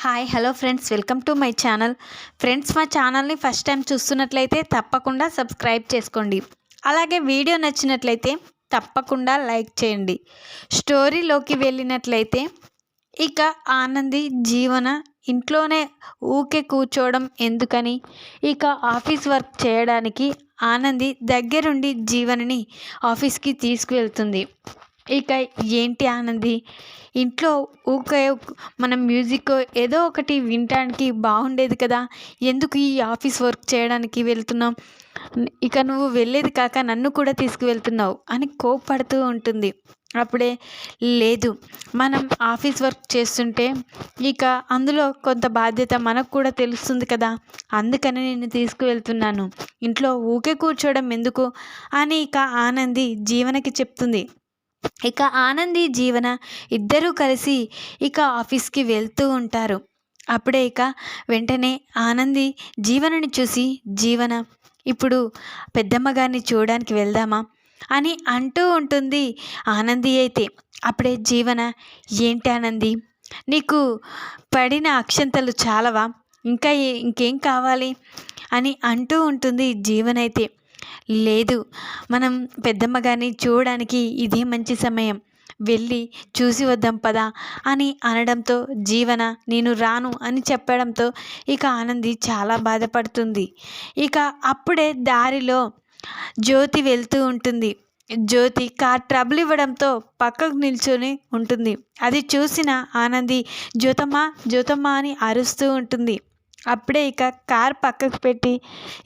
Hi hello friends, welcome to my channel. Friends, మా ఛానల్ని first time చూస్తున్నట్లయితే తప్పకుండా సబ్స్క్రైబ్ చేసుకోండి. అలాగే వీడియో నచ్చినట్లయితే తప్పకుండా లైక్ చేయండి. స్టోరీలోకి వెళ్ళినట్లయితే ఇక ఆనంది జీవన ఇంట్లోనే ఊకే కూర్చోవడం ఎందుకని ఇక ఆఫీస్ వర్క్ చేయడానికి ఆనంది దగ్గరుండి జీవనని ఆఫీస్కి తీసుకువెళ్తుంది. ఇక ఏంటి ఆనంది ఇంట్లో ఊకే మనం మ్యూజిక్ ఏదో ఒకటి వినటానికి బాగుండేది కదా, ఎందుకు ఈ ఆఫీస్ వర్క్ చేయడానికి వెళ్తున్నాం, ఇక నువ్వు వెళ్ళేది కాక నన్ను కూడా తీసుకువెళ్తున్నావు అని కోప్పడుతూ ఉంటుంది. అప్పుడే లేదు, మనం ఆఫీస్ వర్క్ చేస్తుంటే ఇక అందులో కొంత బాధ్యత మనకు కూడా తెలుస్తుంది కదా, అందుకని నేను తీసుకువెళ్తున్నాను, ఇంట్లో ఊకే కూర్చోవడం ఎందుకు అని ఇక ఆనంది జీవనకి చెప్తుంది. ఇక ఆనంది జీవన ఇద్దరూ కలిసి ఇక ఆఫీస్కి వెళ్తూ ఉంటారు. అప్పుడే ఇక వెంటనే ఆనంది జీవనని చూసి, జీవన ఇప్పుడు పెద్దమ్మ గారిని చూడడానికి వెళ్దామా అని అంటూ ఉంటుంది ఆనంది అయితే. అప్పుడే జీవన, ఏంటి ఆనంది, నీకు పడిన అక్షంతలు చాలవా, ఇంకేం కావాలి అని అంటూ ఉంటుంది జీవనైతే. లేదు, మనం పెద్దమ్మ గారిని చూడడానికి ఇదే మంచి సమయం, వెళ్ళి చూసి వద్దాం పదా అని అనడంతో జీవన నేను రాను అని చెప్పడంతో ఇక ఆనంది చాలా బాధపడుతుంది. ఇక అప్పుడే దారిలో జ్యోతి వెళ్తూ ఉంటుంది. జ్యోతి కార్ ట్రబుల్ ఇవ్వడంతో పక్కకు నిల్చొని ఉంటుంది. అది చూసిన ఆనంది జ్యోతమ్మ జ్యోతమ్మ అని అరుస్తూ ఉంటుంది. అప్పుడే ఇక కార్ పక్కకు పెట్టి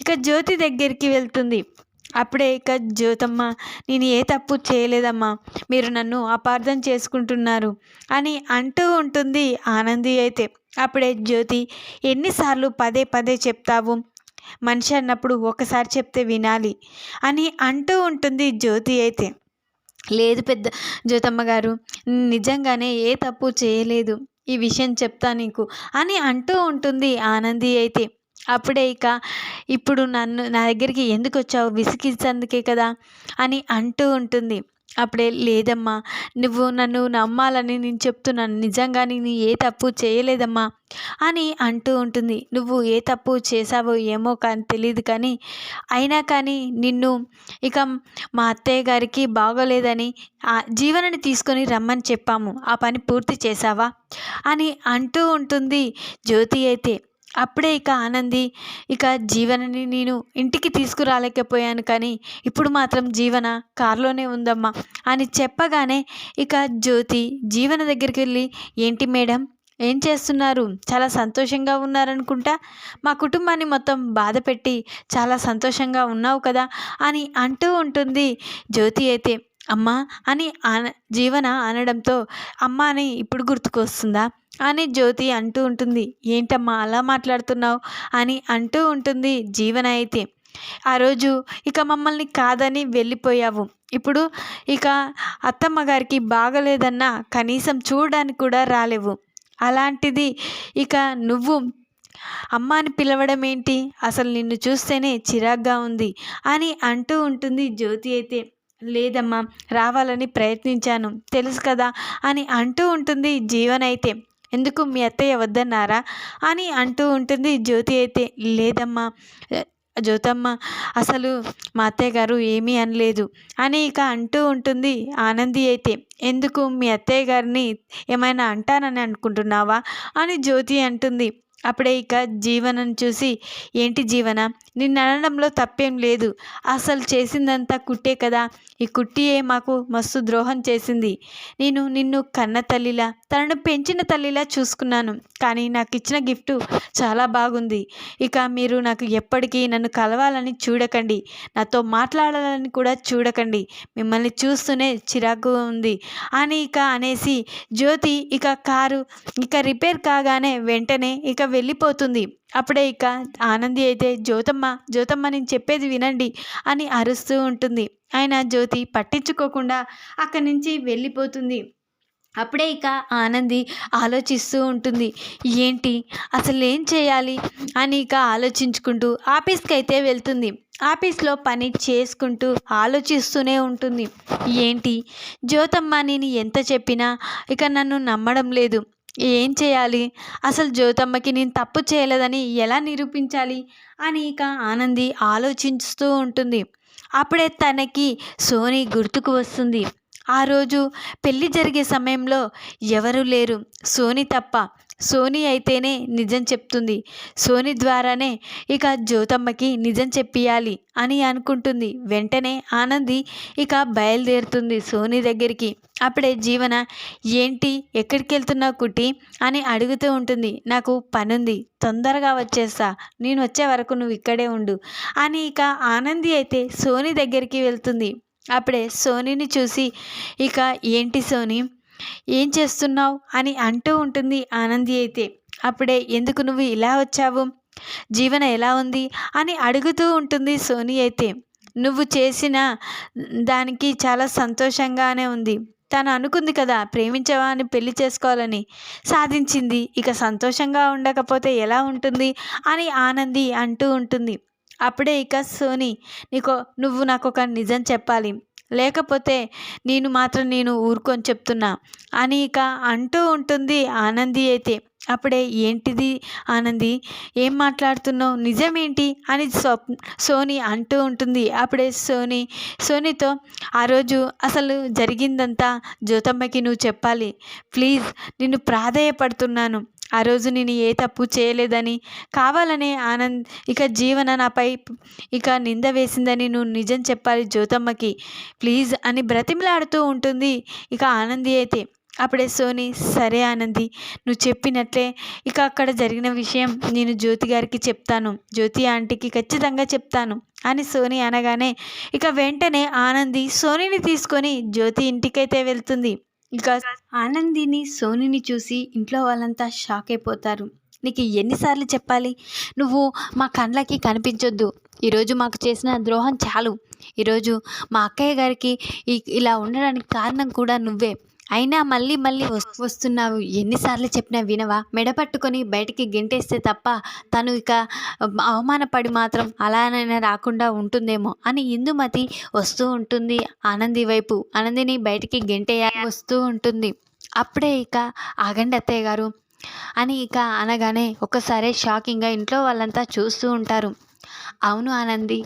ఇక జ్యోతి దగ్గరికి వెళ్తుంది. అప్పుడే ఇక జ్యోతమ్మ, నేను ఏ తప్పు చేయలేదమ్మా, మీరు నన్ను అపార్థం చేసుకుంటున్నారు అని అంటూ ఉంటుంది ఆనంది అయితే. అప్పుడే జ్యోతి, ఎన్నిసార్లు పదే పదే చెప్తావు, మనిషి అన్నప్పుడు ఒకసారి చెప్తే వినాలి అని అంటూ ఉంటుంది జ్యోతి అయితే. లేదు పెద్ద జ్యోతమ్మ గారు, నిజంగానే ఏ తప్పు చేయలేదు, ఈ విషయం చెప్తా నీకు అని అంటూ ఉంటుంది ఆనంది అయితే. అప్పుడే ఇక ఇప్పుడు నా దగ్గరికి ఎందుకు వచ్చావు, విసిగించేందుకే కదా అని అంటూ ఉంటుంది. అప్పుడే లేదమ్మా, నువ్వు నన్ను నమ్మాలని నేను చెప్తున్నాను, నిజంగా నేను ఏ తప్పు చేయలేదమ్మా అని అంటూ ఉంటుంది. నువ్వు ఏ తప్పు చేసావో ఏమో కానీ తెలియదు, కానీ అయినా కానీ నిన్ను ఇక మా అత్తయ్య గారికి బాగోలేదని జీవనని తీసుకొని రమ్మని చెప్పాము, ఆ పని పూర్తి చేసావా అని అంటూ ఉంటుంది జ్యోతి అయితే. అప్పుడే ఇక ఆనంది, ఇక జీవనని నేను ఇంటికి తీసుకురాలేకపోయాను, కానీ ఇప్పుడు మాత్రం జీవన కారులోనే ఉందమ్మా అని చెప్పగానే ఇక జ్యోతి జీవన దగ్గరికి వెళ్ళి, ఏంటి మేడం, ఏం చేస్తున్నారు, చాలా సంతోషంగా ఉన్నారనుకుంటా, మా కుటుంబాన్ని మొత్తం బాధ పెట్టి చాలా సంతోషంగా ఉన్నావు కదా అని అంటూ ఉంటుంది జ్యోతి అయితే. అమ్మా అని జీవన అనడంతో, అమ్మ అని ఇప్పుడు గుర్తుకొస్తుందా అని జ్యోతి అంటూ ఉంటుంది. ఏంటమ్మా అలా మాట్లాడుతున్నావు అని అంటూ ఉంటుంది జీవన అయితే. ఆ రోజు ఇక మమ్మల్ని కాదని వెళ్ళిపోయావు, ఇప్పుడు ఇక అత్తమ్మ గారికి బాగలేదన్నా కనీసం చూడడానికి కూడా రాలేవు, అలాంటిది ఇక నువ్వు అమ్మ అని పిలవడం ఏంటి, అసలు నిన్ను చూస్తేనే చిరాగ్గా ఉంది అని అంటూ ఉంటుంది జ్యోతి అయితే. లేదమ్మా, రావాలని ప్రయత్నించాను తెలుసు కదా అని అంటూ ఉంటుంది జీవన అయితే. ఎందుకు మీ అత్తయ్య వద్దన్నారా అని అంటూ ఉంటుంది జ్యోతి అయితే. లేదమ్మా జ్యోతమ్మ, అసలు మా అత్తయ్య గారు ఏమీ అనలేదు అని ఇక అంటూ ఉంటుంది ఆనంది అయితే. ఎందుకు మీ అత్తయ్య గారిని ఏమైనా అంటానని అనుకుంటున్నావా అని జ్యోతి అంటుంది. అప్పుడే ఇక జీవనను చూసి, ఏంటి జీవన, నిన్ను అనడంలో తప్పేం లేదు, అసలు చేసిందంతా కుట్టే కదా, ఈ కుట్టియే మాకు మస్తు ద్రోహం చేసింది, నేను నిన్ను కన్న తల్లిలా తనను పెంచిన తల్లిలా చూసుకున్నాను, కానీ నాకు ఇచ్చిన గిఫ్ట్ చాలా బాగుంది, ఇక మీరు నాకు ఎప్పటికీ నన్ను కలవాలని చూడకండి, నాతో మాట్లాడాలని కూడా చూడకండి, మిమ్మల్ని చూస్తూనే చిరాకు ఉంది అని ఇక అనేసి జ్యోతి ఇక కారు ఇక రిపేర్ కాగానే వెంటనే ఇక వెళ్ళిపోతుంది. అప్పుడే ఇక ఆనంది అయితే, జ్యోతమ్మ జ్యోతమ్మ నేను చెప్పేది వినండి అని అరుస్తూ ఉంటుంది. ఆయన జ్యోతి పట్టించుకోకుండా అక్కడి నుంచి వెళ్ళిపోతుంది. అప్పుడే ఇక ఆనంది ఆలోచిస్తూ ఉంటుంది. ఏంటి అసలు ఏం చేయాలి అని ఇక ఆలోచించుకుంటూ ఆఫీస్కి అయితే వెళ్తుంది. ఆఫీస్లో పని చేసుకుంటూ ఆలోచిస్తూనే ఉంటుంది. ఏంటి జ్యోతమ్మ నేను ఎంత చెప్పినా ఇక నన్ను నమ్మడం లేదు, ఏం చేయాలి? అసలు జ్యోతమ్మకి నేను తప్పు చేయలేదని ఎలా నిరూపించాలి? అని ఇక ఆనంది ఆలోచిస్తూ ఉంటుంది. అప్పుడే తనకి సోని గుర్తుకు వస్తుంది. ఆ రోజు పెళ్లి జరిగే సమయంలో ఎవరూ లేరు, సోని తప్ప. సోని అయితేనే నిజం చెప్తుంది. సోని ద్వారానే ఇక జ్యోతమ్మకి నిజం చెప్పియాలి అని అనుకుంటుంది. వెంటనే ఆనంది ఇక బయలుదేరుతుంది సోని దగ్గరికి. అప్పుడే జీవన, ఏంటి ఎక్కడికి వెళ్తున్నావు కుట్టి అని అడుగుతూ ఉంటుంది. నాకు పనుంది, తొందరగా వచ్చేస్తా, నేను వచ్చే వరకు నువ్వు ఇక్కడే ఉండు అని ఇక ఆనంది అయితే సోని దగ్గరికి వెళ్తుంది. అప్పుడే సోనీని చూసి ఇక ఏంటి సోని, ఏం చేస్తున్నావు అని అంటూ ఉంటుంది ఆనంది అయితే. అప్పుడే ఎందుకు నువ్వు ఇలా వచ్చావు, జీవన ఎలా ఉంది అని అడుగుతూ ఉంటుంది సోని అయితే. నువ్వు చేసిన దానికి చాలా సంతోషంగానే ఉంది. తను అనుకుంది కదా ప్రేమించవా అని, పెళ్లి చేసుకోవాలని, సాధించింది. ఇక సంతోషంగా ఉండకపోతే ఎలా ఉంటుంది అని ఆనంది అంటూ ఉంటుంది. అప్పుడే ఇక సోని, నువ్వు నాకు ఒక నిజం చెప్పాలి, లేకపోతే నేను ఊరుకొని చెప్తున్నా అని ఇక అంటూ ఉంటుంది ఆనంది అయితే. అప్పుడే ఏంటిది ఆనంది, ఏం మాట్లాడుతున్నావు, నిజమేంటి అని సోని అంటూ ఉంటుంది. అప్పుడే సోనితో ఆ రోజు అసలు జరిగిందంతా జ్యోతమ్మకి నువ్వు చెప్పాలి, ప్లీజ్ నిన్ను ప్రాధేయపడుతున్నాను. ఆ రోజు నేను ఏ తప్పు చేయలేదని, కావాలనే ఇక జీవన నాపై ఇక నింద వేసిందని నువ్వు నిజం చెప్పాలి జ్యోతమ్మకి, ప్లీజ్ అని బ్రతిమలాడుతూ ఉంటుంది ఇక ఆనంది అయితే. అప్పుడే సోని, సరే ఆనంది, నువ్వు చెప్పినట్లే ఇక అక్కడ జరిగిన విషయం నేను జ్యోతి గారికి చెప్తాను, జ్యోతి ఆంటీకి ఖచ్చితంగా చెప్తాను అని సోని అనగానే ఇక వెంటనే ఆనంది సోనిని తీసుకొని జ్యోతి ఇంటికైతే వెళ్తుంది. ఇక ఆనందిని సోనిని చూసి ఇంట్లో వాళ్ళంతా షాక్ అయిపోతారు. నీకు ఎన్నిసార్లు చెప్పాలి, నువ్వు మా కళ్ళకి కనిపించొద్దు, ఈరోజు మాకు చేసిన ద్రోహం చాలు, ఈరోజు మా అక్కయ్య గారికి ఇలా ఉండడానికి కారణం కూడా నువ్వే, అయినా మళ్ళీ మళ్ళీ వస్తున్నావు, ఎన్నిసార్లు చెప్పినా వినవా, మెడపట్టుకొని బయటికి గెంటేస్తే తప్ప తను ఇక అవమానపడి మాత్రం అలానైనా రాకుండా ఉంటుందేమో అని ఇందుమతి వస్తూ ఉంటుంది ఆనంది వైపు. ఆనందిని బయటికి గెంటేయ వస్తూ ఉంటుంది. అప్పుడే ఇక ఆగండి అత్తయ్య గారు అని ఇక అనగానే ఒక్కసారే షాకింగ్గా ఇంట్లో వాళ్ళంతా చూస్తూ ఉంటారు. అవును ఆనంది,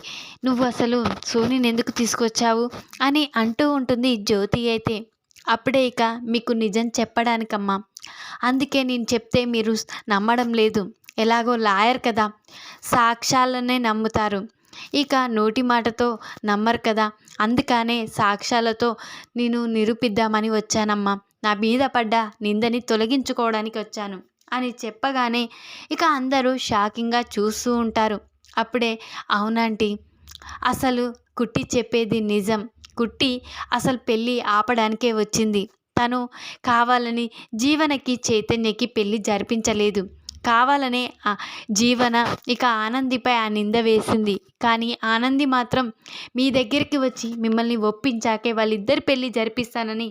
నువ్వు అసలు సోనిని ఎందుకు తీసుకొచ్చావు అని అంటూ ఉంటుంది జ్యోతి అయితే. అప్పుడే ఇక మీకు నిజం చెప్పడానికమ్మా, అందుకే నేను చెప్తే మీరు నమ్మడం లేదు, ఎలాగో లాయర్ కదా, సాక్ష్యాలనే నమ్ముతారు, ఇక నోటి మాటతో నమ్మరు కదా, అందుకనే సాక్ష్యాలతో నేను నిరూపిద్దామని వచ్చానమ్మా, నా మీద పడ్డ నిందని తొలగించుకోవడానికి వచ్చాను అని చెప్పగానే ఇక అందరూ షాకింగ్గా చూస్తూ ఉంటారు. అప్పుడే అవునంటీ, అసలు కుట్టి చెప్పేది నిజం, కుట్టి అసలు పెళ్ళి ఆపడానికే వచ్చింది, తను కావాలని జీవనకి చైతన్యకి పెళ్ళి జరిపించలేదు, కావాలనే జీవన ఇక ఆనందిపై ఆ నింద వేసింది, కానీ ఆనంది మాత్రం మీ దగ్గరికి వచ్చి మిమ్మల్ని ఒప్పించాకే వాళ్ళిద్దరి పెళ్ళి జరిపిస్తానని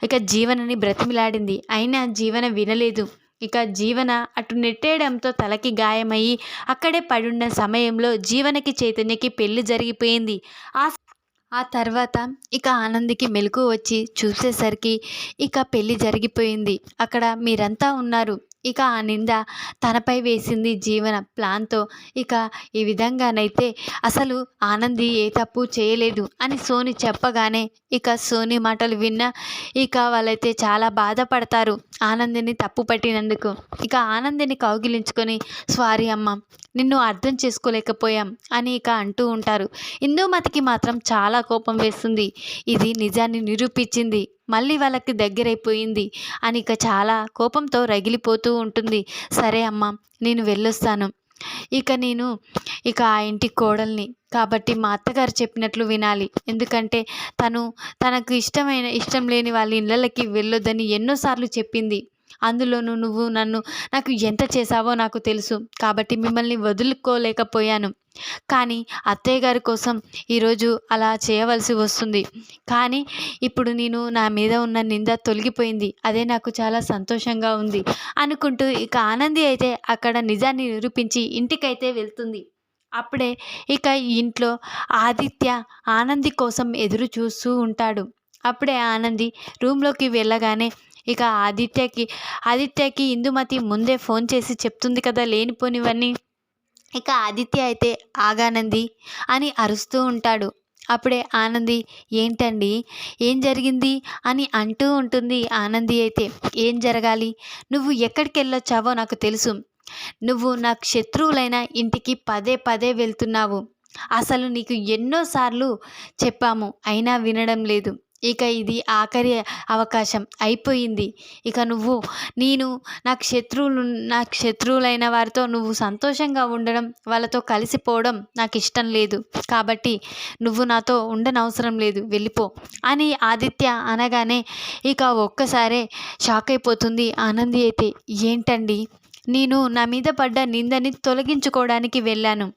ఇక జీవనని బ్రతిమిలాడింది, అయినా జీవన వినలేదు. ఇక జీవన అటు నెట్టేయడంతో తలకి గాయమయ్యి అక్కడే పడున్న సమయంలో జీవనకి చైతన్యకి పెళ్ళి జరిగిపోయింది. ఆ తర్వాత ఇక ఆనందికి మెలకు వచ్చి చూసేసరికి ఇక పెళ్ళి జరిగిపోయింది. అక్కడ మీరంతా ఉన్నారు. ఇక ఆ నింద తనపై వేసింది జీవన ప్లాన్తో. ఇక ఈ విధంగానైతే అసలు ఆనంది ఏ తప్పు చేయలేదు అని సోని చెప్పగానే ఇక సోని మాటలు విన్న ఇక వాళ్ళైతే చాలా బాధపడతారు ఆనందిని తప్పు పట్టినందుకు. ఇక ఆనందిని కౌగిలించుకొని సారీ అమ్మ, నిన్ను అర్థం చేసుకోలేకపోయాం అని ఇక అంటూ ఉంటారు. ఇందుమతికి మాత్రం చాలా కోపం వేస్తుంది. ఇది నిజాన్ని నిరూపించింది, మళ్ళీ వాళ్ళకి దగ్గరైపోయింది అని ఇక చాలా కోపంతో రగిలిపోతూ ఉంటుంది. సరే అమ్మ, నేను వెళ్ళొస్తాను, నేను ఆ ఇంటి కోడల్ని కాబట్టి మా అత్తగారు చెప్పినట్లు వినాలి, ఎందుకంటే తనకు ఇష్టం లేని వాళ్ళ ఇళ్ళకి వెళ్ళొద్దని ఎన్నోసార్లు చెప్పింది, అందులోనూ నువ్వు నాకు ఎంత చేశావో నాకు తెలుసు, కాబట్టి మిమ్మల్ని వదులుకోలేకపోయాను, కానీ అత్తయ్య గారి కోసం ఈరోజు అలా చేయవలసి వస్తుంది, కానీ ఇప్పుడు నా మీద ఉన్న నింద తొలగిపోయింది, అదే నాకు చాలా సంతోషంగా ఉంది అనుకుంటూ ఇక ఆనంది అయితే అక్కడ నిజాన్ని నిరూపించి ఇంటికైతే వెళ్తుంది. అప్పుడే ఇక ఇంట్లో ఆదిత్య ఆనంది కోసం ఎదురు చూస్తూ ఉంటాడు. అప్పుడే ఆనంది రూమ్లోకి వెళ్ళగానే ఇక ఆదిత్యకి ఇందుమతి ముందే ఫోన్ చేసి చెప్తుంది కదా లేనిపోనివన్నీ. ఇక ఆదిత్య అయితే ఆగానంది అని అరుస్తూ ఉంటాడు. అప్పుడే ఆనంది ఏంటండి ఏం జరిగింది అని అంటూ ఉంటుంది. ఆనంది అయితే ఏం జరగాలి, నువ్వు ఎక్కడికి వెళ్ళొచ్చావో నాకు తెలుసు. నువ్వు నాకు శత్రువులైన ఇంటికి పదే పదే వెళ్తున్నావు. అసలు నీకు ఎన్నోసార్లు చెప్పాము అయినా వినడం లేదు. ఇక ఇది ఆఖరి అవకాశం అయిపోయింది. ఇక నేను నాకు శత్రువులైన వారితో నువ్వు సంతోషంగా ఉండడం, వాళ్ళతో కలిసిపోవడం నాకు ఇష్టం లేదు. కాబట్టి నువ్వు నాతో ఉండనవసరం లేదు, వెళ్ళిపో అని ఆదిత్య అనగానే ఇక ఒక్కసారే షాక్ అయిపోతుంది ఆనంది అయితే. ఏంటండి, నేను నా మీద పడ్డ నిందని తొలగించుకోవడానికి వెళ్ళాను.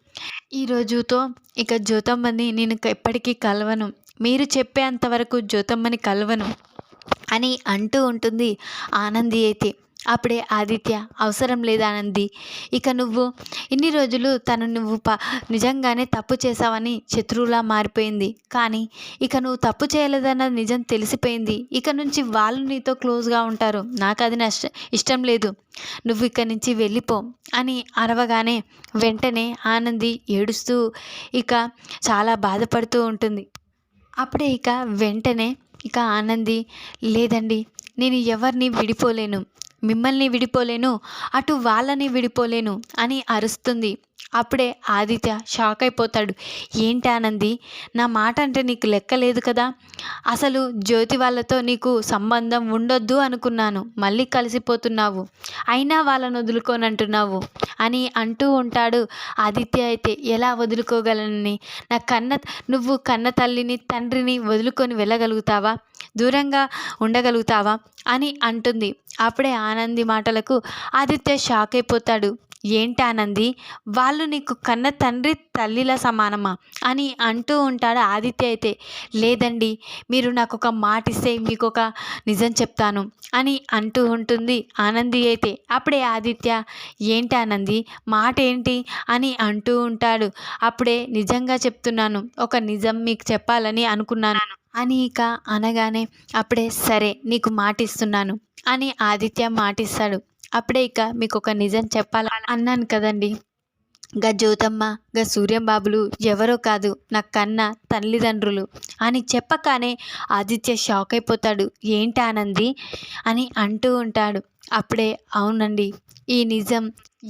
ఈ రోజుతో ఇక జ్యోతమ్మని నేను ఎప్పటికీ కలవను, మీరు చెప్పేంతవరకు జ్యోతమ్మని కలవను అని అంటూ ఉంటుంది ఆనంది అయితే. అప్పుడే ఆదిత్య అవసరం లేదు ఆనంది, ఇక నువ్వు ఇన్ని రోజులు నువ్వు నిజంగానే తప్పు చేసావని శత్రువులా మారిపోయింది. కానీ ఇక నువ్వు తప్పు చేయలేదన్న నిజం తెలిసిపోయింది. ఇక నుంచి వాళ్ళు నీతో క్లోజ్గా ఉంటారు. నాకు అది ఇష్టం లేదు, నువ్వు ఇక్కడి నుంచి వెళ్ళిపో అని అరవగానే వెంటనే ఆనంది ఏడుస్తూ ఇక చాలా బాధపడుతూ ఉంటుంది. అప్పుడే ఇక వెంటనే ఇక ఆనంది లేదండి, నేను ఎవరిని విడిపోలేను, మిమ్మల్ని విడిపోలేను, అటు వాళ్ళని విడిపోలేను అని అరుస్తుంది. అప్పుడే ఆదిత్య షాక్ అయిపోతాడు. ఏంటి ఆనంది, నా మాట అంటే నీకు లెక్కలేదు కదా, అసలు జ్యోతి వాళ్ళతో నీకు సంబంధం ఉండొద్దు అనుకున్నాను, మళ్ళీ కలిసిపోతున్నావు, అయినా వాళ్ళని వదులుకోనంటున్నావు అని అంటూ ఉంటాడు ఆదిత్య అయితే. ఎలా వదులుకోగలనని, నువ్వు కన్న తల్లిని తండ్రిని వదులుకొని వెళ్ళగలుగుతావా, దూరంగా ఉండగలుగుతావా అని అంటుంది. అప్పుడే ఆనంది మాటలకు ఆదిత్య షాక్ అయిపోతాడు. ఏంటి ఆనంది, వాళ్ళు నీకు కన్న తండ్రి తల్లిలా సమానమా అని అంటూ ఉంటాడు ఆదిత్య అయితే. లేదండి, మీరు నాకు ఒక మాట ఇస్తే మీకు ఒక నిజం చెప్తాను అని అంటూ ఉంటుంది ఆనంది అయితే. అప్పుడే ఆదిత్య ఏంటి ఆనంది, మాట ఏంటి అని అంటూ ఉంటాడు. అప్పుడే నిజంగా చెప్తున్నాను, ఒక నిజం మీకు చెప్పాలని అనుకున్నాను అని ఇక అనగానే అప్పుడే సరే నీకు మాటిస్తున్నాను అని ఆదిత్య మాటిస్తాడు. అప్పుడే ఇక మీకు ఒక నిజం చెప్పాలి అన్నాను కదండి, గా జ్యోతమ్మ గా సూర్యంబాబులు ఎవరో కాదు, నా కన్న తల్లిదండ్రులు అని చెప్పగానే ఆదిత్య షాక్ అయిపోతాడు. ఏంటి ఆనంది అని అంటూ ఉంటాడు. అప్పుడే అవునండి, ఈ నిజం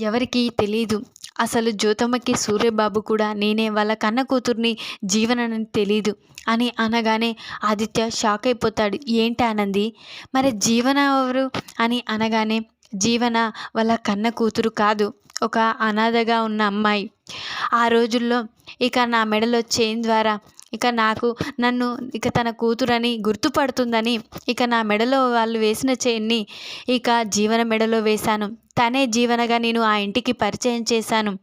ఎవరికీ తెలీదు, అసలు జ్యోతమ్మకి సూర్యబాబు కూడా నేనే వాళ్ళ కన్న కూతుర్ని జీవనని తెలీదు అని అనగానే ఆదిత్య షాక్ అయిపోతాడు. ఏంటి ఆనంది, మరి జీవన ఎవరు అని అనగానే జీవన వాళ్ళ కన్న కూతురు కాదు, ఒక అనాథగా ఉన్న అమ్మాయి. ఆ రోజుల్లో ఇక నా మెడలో చైన్ ద్వారా నన్ను ఇక తన కూతురని గుర్తుపడుతుందని ఇక నా మెడలో వాళ్ళు వేసిన చైన్ని ఇక జీవన మెడలో వేశాను. తనే జీవనగా నేను ఆ ఇంటికి పరిచయం చేశాను.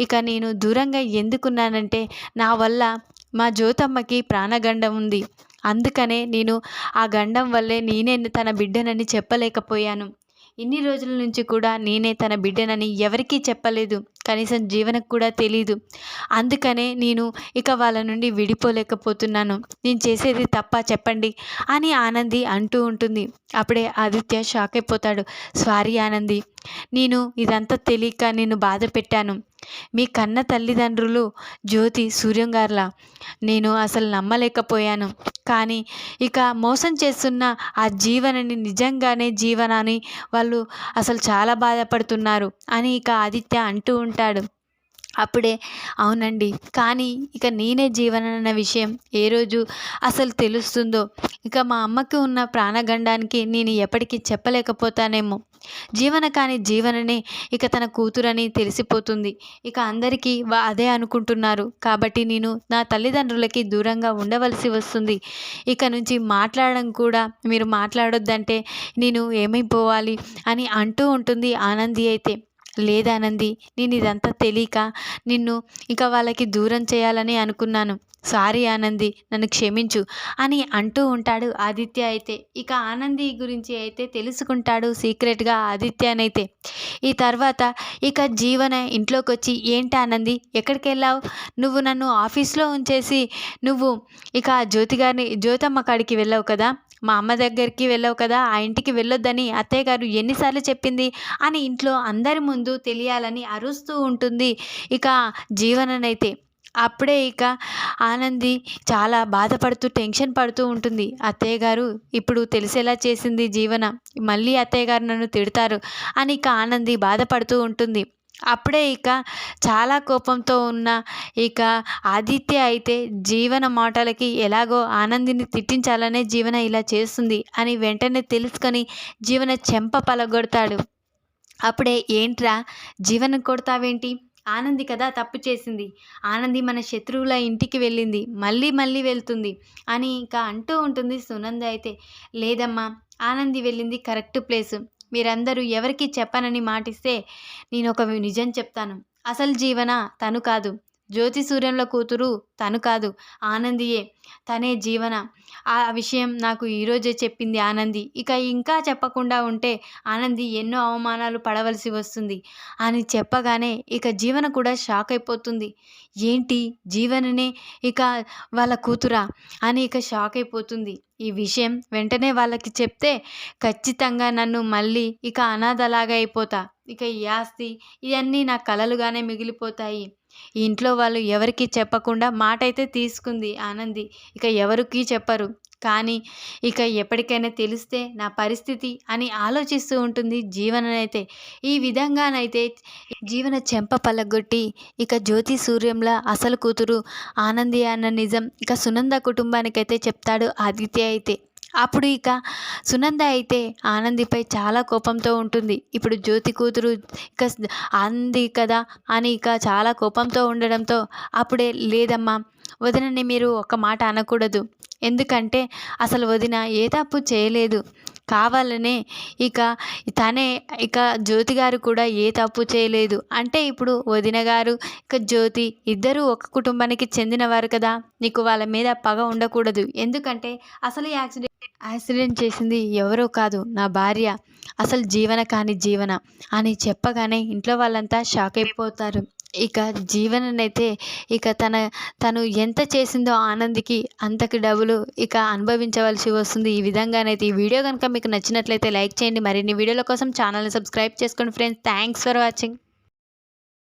ఇక నేను దూరంగా ఎందుకున్నానంటే నా వల్ల మా జ్యోతమ్మకి ప్రాణగండం ఉంది. అందుకనే నేను ఆ గండం వల్లే నేనే తన బిడ్డనని చెప్పలేకపోయాను. ఇన్ని రోజుల నుంచి కూడా నేనే తన బిడ్డనని ఎవరికీ చెప్పలేదు, కనీసం జీవనకు కూడా తెలీదు. అందుకనే నేను ఇక వాళ్ళ నుండి విడిపోలేకపోతున్నాను. నేను చేసేది తప్ప చెప్పండి అని ఆనంది అంటూ ఉంటుంది. అప్పుడే ఆదిత్య షాక్ అయిపోతాడు. సారీ ఆనంది, నేను ఇదంతా తెలియక నిన్ను బాధ పెట్టాను. మీ కన్న తల్లిదండ్రులు జ్యోతి సూర్యం గారులా నేను అసలు నమ్మలేకపోయాను. కానీ ఇక మోసం చేస్తున్న ఆ జీవనని నిజంగానే జీవనాన్ని వాళ్ళు అసలు చాలా బాధపడుతున్నారు అని ఇక ఆదిత్య అంటూ ఉంటాడు. అప్పుడే అవునండి, కానీ ఇక నేనే జీవనన్న విషయం ఏ రోజు అసలు తెలుస్తుందో, ఇక మా అమ్మకి ఉన్న ప్రాణగండానికి నేను ఎప్పటికీ చెప్పలేకపోతానేమో. జీవననే ఇక తన కూతురని తెలిసిపోతుంది. ఇక అందరికీ అదే అనుకుంటున్నారు. కాబట్టి నేను నా తల్లిదండ్రులకి దూరంగా ఉండవలసి వస్తుంది. ఇక నుంచి మాట్లాడడం కూడా మీరు మాట్లాడొద్దంటే నేను ఏమైపోవాలి అని అంటూ ఉంటుంది ఆనంది అయితే. లేదానంది, నేను ఇదంతా తెలియక నిన్ను ఇక వాళ్ళకి దూరం చేయాలని అనుకున్నాను. సారీ ఆనంది, నన్ను క్షమించు అని అంటూ ఉంటాడు ఆదిత్య అయితే. ఇక ఆనంది గురించి అయితే తెలుసుకుంటాడు సీక్రెట్గా ఆదిత్యనైతే. ఈ తర్వాత ఇక జీవన ఇంట్లోకి వచ్చి ఏంటి ఆనంది ఎక్కడికి వెళ్ళావు, నువ్వు నన్ను ఆఫీస్లో ఉంచేసి నువ్వు ఇక జ్యోతమ్మ కాడికి వెళ్ళావు కదా, మా అమ్మ దగ్గరికి వెళ్ళావు కదా, ఆ ఇంటికి వెళ్ళొద్దని అత్తయ్య గారు ఎన్నిసార్లు చెప్పింది అని ఇంట్లో అందరి ముందు తెలియాలని అరుస్తూ ఉంటుంది ఇక జీవననైతే. అప్పుడే ఇక ఆనంది చాలా బాధపడుతూ టెన్షన్ పడుతూ ఉంటుంది. అత్తయ్య గారు ఇప్పుడు తెలిసేలా చేసింది జీవన, మళ్ళీ అత్తయ్య గారు నన్ను తిడతారు అని ఇక ఆనంది బాధపడుతూ ఉంటుంది. అప్పుడే ఇక చాలా కోపంతో ఉన్న ఇక ఆదిత్య అయితే జీవన మాటలకి ఎలాగో ఆనందిని తిట్టించాలనే జీవన ఇలా చేస్తుంది అని వెంటనే తెలుసుకొని జీవన చెంప పలగొడతాడు. అప్పుడే ఏంట్రా జీవన కొడతావేంటి, ఆనంది కదా తప్పు చేసింది, ఆనంది మన శత్రువుల ఇంటికి వెళ్ళింది, మళ్ళీ మళ్ళీ వెళ్తుంది అని ఇంకా అంటూ ఉంటుంది సునంద అయితే. లేదమ్మా, ఆనంది వెళ్ళింది కరెక్ట్ ప్లేసు, మీరందరూ ఎవరికి చెప్పనని మాటిస్తే నేను ఒక నిజం చెప్తాను. అసలు జీవన తను కాదు, జ్యోతి సూర్యంల కూతురు తను కాదు, ఆనందియే, తనే జీవన. ఆ విషయం నాకు ఈరోజే చెప్పింది ఆనంది. ఇక ఇంకా చెప్పకుండా ఉంటే ఆనంది ఎన్నో అవమానాలు పడవలసి వస్తుంది అని చెప్పగానే ఇక జీవన కూడా షాక్ అయిపోతుంది. ఏంటి జీవననే ఇక వాళ్ళ కూతురా అని ఇక షాక్ అయిపోతుంది. ఈ విషయం వెంటనే వాళ్ళకి చెప్తే ఖచ్చితంగా నన్ను మళ్ళీ ఇక అనాథలాగా అయిపోతా, ఇక ఈ ఆస్తి ఇవన్నీ నా కలలుగానే మిగిలిపోతాయి. ఈ ఇంట్లో వాళ్ళు ఎవరికీ చెప్పకుండా మాటైతే తీసుకుంది ఆనంది, ఇక ఎవరికీ చెప్పరు. కానీ ఇక ఎప్పటికైనా తెలిస్తే నా పరిస్థితి అని ఆలోచిస్తూ ఉంటుంది జీవననైతే. ఈ విధంగానైతే జీవన చెంప పలగొట్టి ఇక జ్యోతి సూర్యంల అసలు కూతురు ఆనంది అన్న నిజం ఇక సునంద కుటుంబానికైతే చెప్తాడు ఆదిత్య అయితే. అప్పుడు ఇక సునంద అయితే ఆనందిపై చాలా కోపంతో ఉంటుంది. ఇప్పుడు జ్యోతి కూతురు ఇక అంది కదా అని ఇక చాలా కోపంతో ఉండడంతో అప్పుడే లేదమ్మా వదినని మీరు ఒక మాట అనకూడదు, ఎందుకంటే అసలు వదిన ఏ తప్పు చేయలేదు, కావాలనే ఇక తనే ఇక జ్యోతి గారు కూడా ఏ తప్పు చేయలేదు అంటే ఇప్పుడు వదిన గారు ఇక జ్యోతి ఇద్దరూ ఒక కుటుంబానికి చెందినవారు కదా, నీకు వాళ్ళ మీద పగ ఉండకూడదు, ఎందుకంటే అసలు యాక్సిడెంట్ చేసింది ఎవరో కాదు నా భార్య, అసలు జీవన కాని జీవన అని చెప్పగానే ఇంట్లో వాళ్ళంతా షాక్ అయిపోతారు. ఇక జీవననైతే ఇక తను ఎంత చేసిందో ఆనందికి అంతకి డబ్బులు ఇక అనుభవించవలసి వస్తుంది. ఈ విధంగానైతే ఈ వీడియో కనుక మీకు నచ్చినట్లయితే లైక్ చేయండి. మరిన్ని వీడియోల కోసం ఛానల్ని సబ్స్క్రైబ్ చేసుకోండి ఫ్రెండ్స్. Thanks for watching.